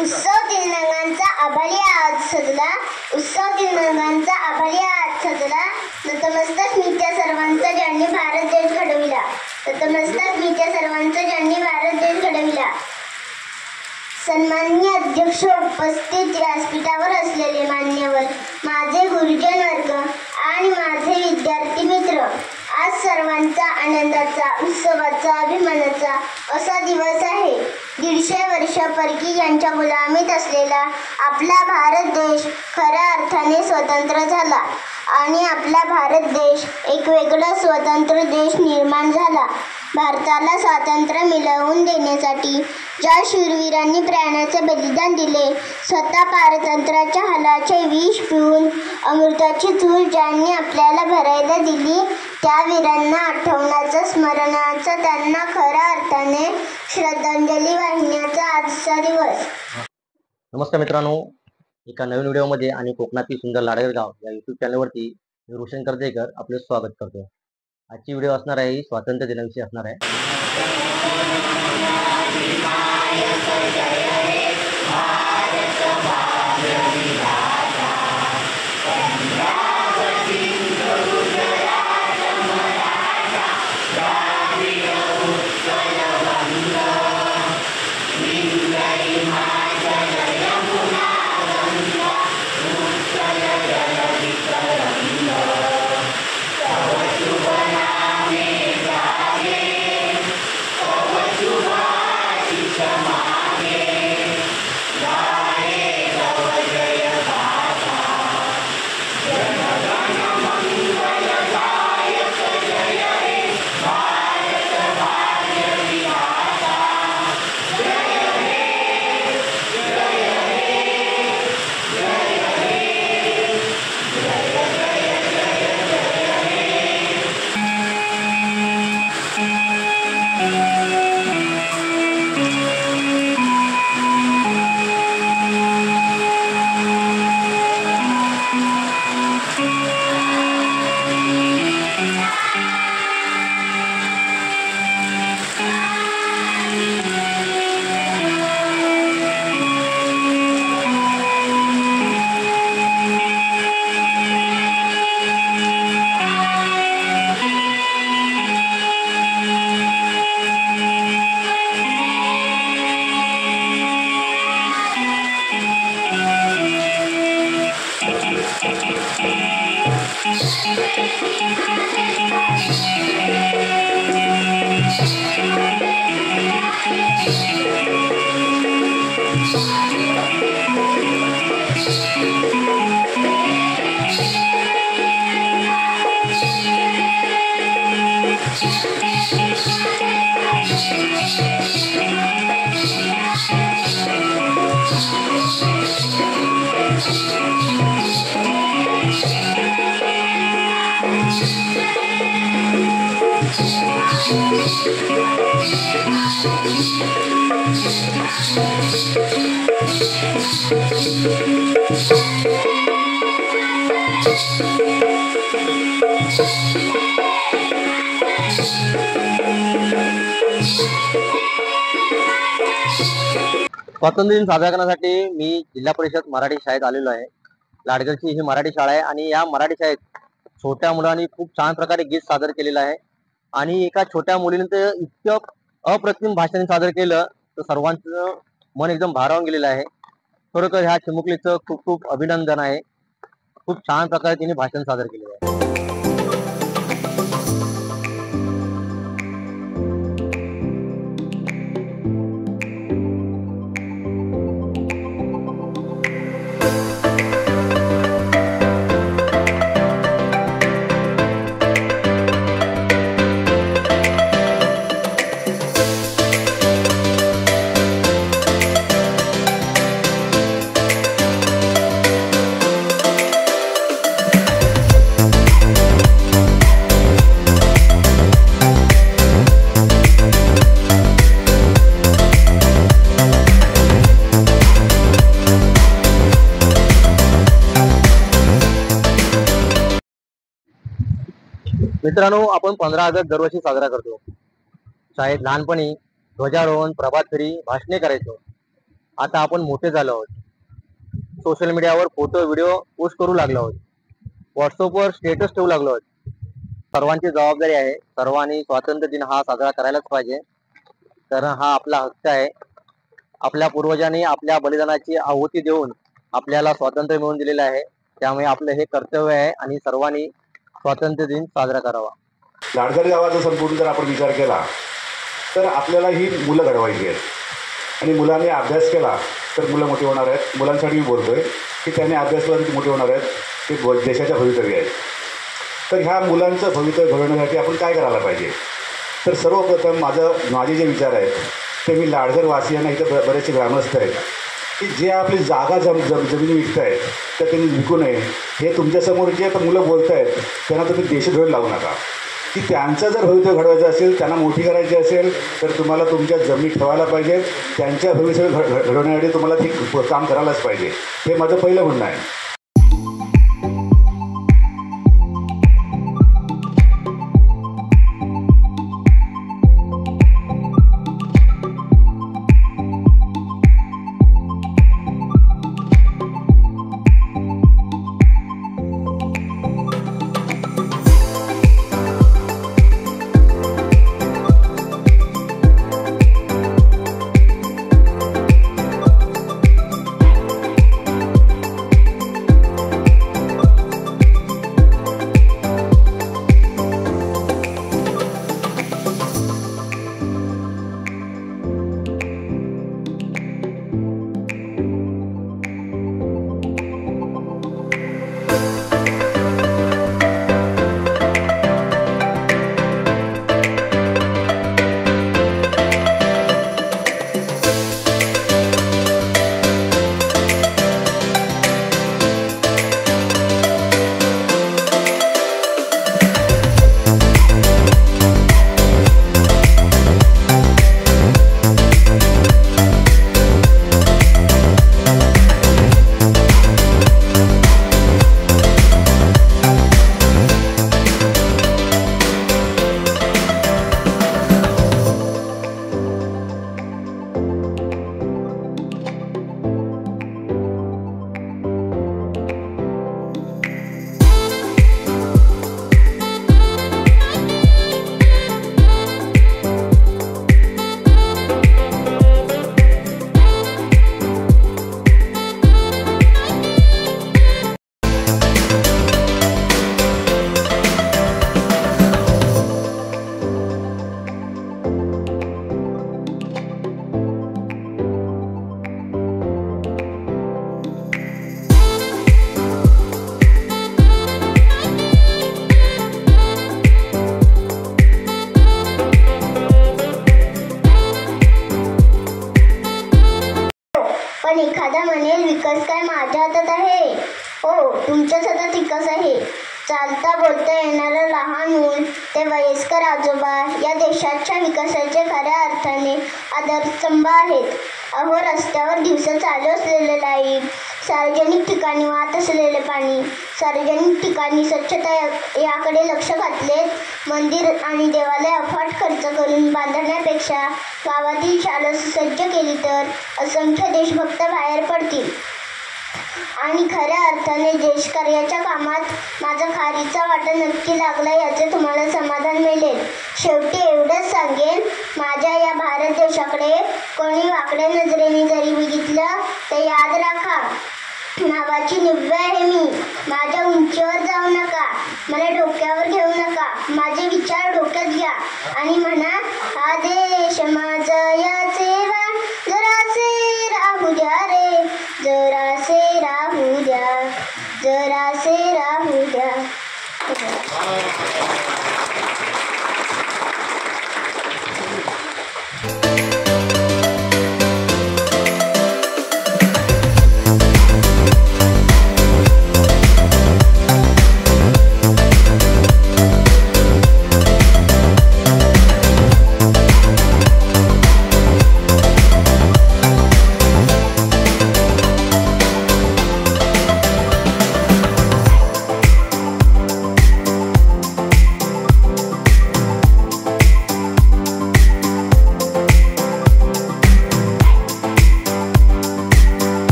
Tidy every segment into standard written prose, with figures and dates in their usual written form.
उत्सव तिरंगांचा आभाळी आज सजला, उत्सव तिरंगांचा आभाळी आज सजला. नतमस्तक मी त्या सर्वांचा ज्यांनी भारत देश घडविला, नतमस्तक मी त्या सर्वांचा ज्यांनी भारत देश घडविला. सन्माननीय अध्यक्ष, उपस्थित व्यासपीठावर असलेले मान्यवर, माझे गुरुजन वर्ग आणि माझे विद्यार्थी मित्र, आज सर्वांचा आनंदाचा, उत्सवाचा, अभिमानाचा असा दिवस आहे. 150 वर्ष परकीयांच्या गुलामीत असलेला आपला भारत देश खऱ्या अर्थाने स्वतंत्र झाला आणि आपला भारत देश एक वेगळा स्वतंत्र देश निर्माण झाला. भारताला स्वातंत्र्य मिळवून देण्यासाठी ज्या शूरवीरांनी प्राणाचे बलिदान दिले, स्वतः पारतंत्र्याच्या हालाचे विष पिऊन अमृताची चूल ज्यांनी आपल्याला भरायला दिली, त्या वीरांना आठवण्याचा, स्मरणाचा, त्यांना खऱ्या अर्थाने श्रद्धांजली वाहिण्याचा आजचा दिवस. नमस्कार मित्रांनो, एका नवीन व्हिडिओमध्ये आणि कोकणातील सुंदर लाडगर गाव या यूट्यूब चॅनलवरती मी रोशन कर्देकर आपले स्वागत करतो. आजची व्हिडिओ असणार आहे स्वातंत्र्य दिनाविषयी असणार आहे. स्वातंत्र्य दिन साजरा करण्यासाठी मी जिल्हा परिषद मराठी शाळेत आलेलो आहे. लाडगरची ही मराठी शाळा आहे आणि या मराठी शाळेत छोट्या मुलांनी खूप छान प्रकारे गीत सादर केलेलं आहे आणि एका छोट्या मुलीने तर इतकं अप्रतिम भाषण सादर केलं तर सर्वांचं मन एकदम भारावून गेलेलं आहे. खरोखर ह्या चिमुकलीचं खूप खूप अभिनंदन आहे. खूप छान प्रकारे तिने भाषण सादर केलेलं आहे. मित्रांनो, आपण 15 ऑगस्ट दरवर्षी साजरा करतो. शाळेत लहानपणी ध्वजारोहण, प्रभात फेरी, भाषणे करायचो. आता आपण मोठे झालो आहोत. सोशल मीडियावर फोटो व्हिडिओ पोस्ट करू लागलो आहोत. व्हॉट्सअपवर स्टेटस ठेवू लागलो आहोत. सर्वांची जबाबदारी आहे. सर्वांनी स्वातंत्र्य दिन हा साजरा करायलाच पाहिजे, कारण हा आपला हक्क आहे. आपल्या पूर्वजांनी आपल्या बलिदानाची आहुती देऊन आपल्याला स्वातंत्र्य मिळवून दिलेलं आहे. त्यामुळे आपलं हे कर्तव्य आहे आणि सर्वांनी स्वातंत्र्य दिन साजरा करावा. लाडघर गावाचा संपूर्ण जर आपण विचार केला तर आपल्याला ही मुलं घडवायची आहेत आणि मुलांनी अभ्यास केला तर मुलं मोठी होणार आहेत. मुलांसाठी मी बोलतोय की त्यांनी अभ्यास केला तर मोठे होणार आहेत. ते देशाच्या भवितव्य आहेत. तर ह्या मुलांचं भवितव्य घडवण्यासाठी आपण काय करायला पाहिजे? तर सर्वप्रथम माझे जे विचार आहेत ते मी लाडघर वासियांना, इथं बरेचसे ग्रामस्थ आहेत की जे आपली जागा जमिनी विकत आहेत तर त्यांनी विकू नये. हे तुमच्यासमोर जे मुलं बोलत आहेत त्यांना तुम्ही देशद्रोही लावू नका. की त्यांचं जर भवितव्य घडवायचं असेल, त्यांना मोठी करायची असेल तर तुम्हाला तुमच्या जमिनी ठेवायला पाहिजे. त्यांच्या भविष्य घडवण्यासाठी तुम्हाला ते काम करायलाच पाहिजे. हे माझं पहिलं म्हणणं आहे. पण एखादा म्हणेल विकास काय माझ्या हातात आहे? हो, तुमच्याच हातात विकास आहे. चालता बोलता येणारं लहान मूल ते वयस्कर आजोबा या देशाच्या विकासाचे खऱ्या अर्थाने आधारस्तंभ आहेत. अहो, रस्त्यावर दिवसा चालू असलेले लाईट, सार्वजनिक ठिकाणी वाहत असलेले पाणी, सार्वजनिक ठिकाणी स्वच्छता याकडे लक्ष घातले. मंदिर आणि देवालय अफाट खर्च करून बांधण्यापेक्षा गावातील शाळा सुसज्ज केली तर असंख्य देशभक्त बाहेर पडतील आणि खऱ्या अर्थाने देशकार्याच्या कामात माझा खारीचा वाटा नक्की लागला याचे तुम्हाला समाधान मिळेल. शेवटी एवढंच सांगेन, माझ्या या भारत देशाकडे कोणी वाकड्या नजरेने जरी बघितलं तर याद राखा, नावाची निव्वळ आहे मी. माझ्या उंचीवर जाऊ नका, मला डोक्यावर घेऊ नका, माझे विचार डोक्यात घ्या आणि म्हणा, हा देश माझा याचे वाण जरासे राहू द्या रे, जरासे राहू द्या, जरासे राहू द्या.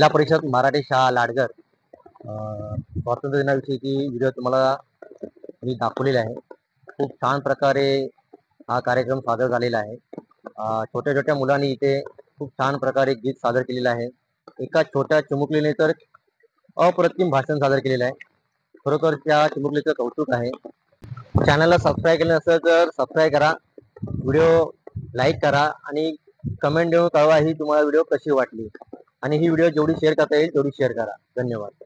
जिल्हा परिषद मराठी शाळा लाडगर स्वातंत्र्य दिनाविषयीची व्हिडिओ तुम्हाला मी दाखवलेला आहे. खूप छान प्रकारे हा कार्यक्रम सादर झालेला आहे. छोट्या छोट्या मुलांनी इथे खूप छान प्रकारे गीत सादर केलेलं आहे. एका छोट्या चिमुकलीने तर अप्रतिम भाषण सादर केलेलं आहे. खरोखर त्या चिमुकलीचं कौतुक आहे. चॅनलला सबस्क्राईब केलं नसेल तर सबस्क्राईब करा, व्हिडिओ लाईक करा आणि कमेंट देऊन कळवा ही तुम्हाला व्हिडिओ कशी वाटली. आणि ही व्हिडिओ जेवढी शेअर करता येईल तेवढी शेअर करा. धन्यवाद.